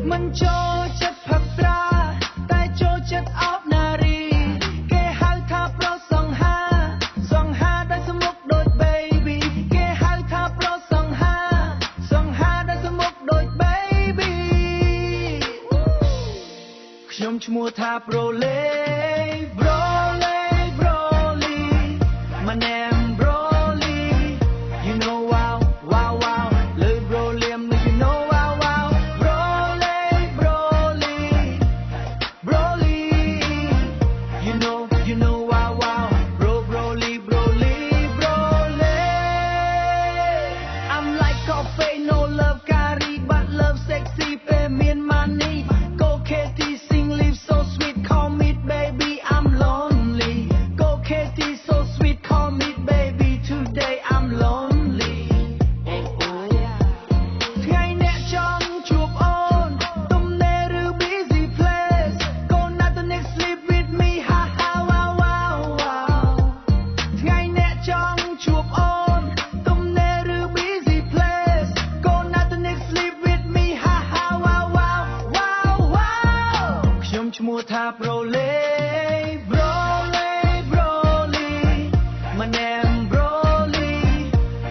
มันโจจัดผักปลาแต่โจจัดออกนารีเกหาท่าโปรสองห้าได้สมุกโดยเบบี้เกหาท่าโปรสองห้าได้สมุกโดยเบบี้ขยมชมัวท่าโปรเล่โปรเล่โปรลีมาแนมโปรลี you know wow wow wow เลยโปรเลียมเลย you know wow wow โปรเล่โปรลีโปรลี you know wow wow โปรลีโปรลีโปรเล่ I'm like coffee no love curry but love sexy เปเมียนมานีgo KT sing live so sweet call me baby I'm lonely go KT so sweet call me baby today I'm lonely ថ្ងៃអ្នកចង់ជួបអូនទំនេរឬ busy place go not the next sleep with me ha ha wow wow wow ថ្ងៃអ្នកចង់ជួបអូនទំនេរឬ busy place go not the next sleep with me ha ha wow wow wow wow ខ្ញុំឈ្មោះថាប្រូលេប្រូលេប្រូលីมาแนมប្រូលី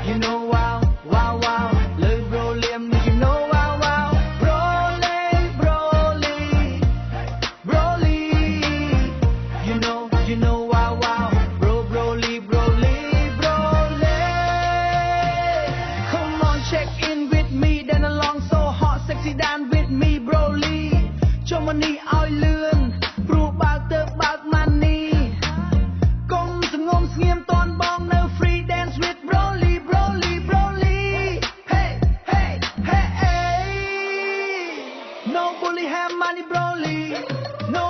you know wow wow wow លើប្រូលៀម you know wow wow ប្រូលេប្រូលីប្រូលី you know wow wow ប្រូលីប្រូលីប្រូលេ come on check in with me then along so hot sexy dance with me broly ចូលមកនេះឲ្យលឿនព្រោះបើកទៅបើកម៉ានីកុំសងំស្ងៀមតនបងនៅ free dance with broly broly broly hey hey hey hey no bully have money broly no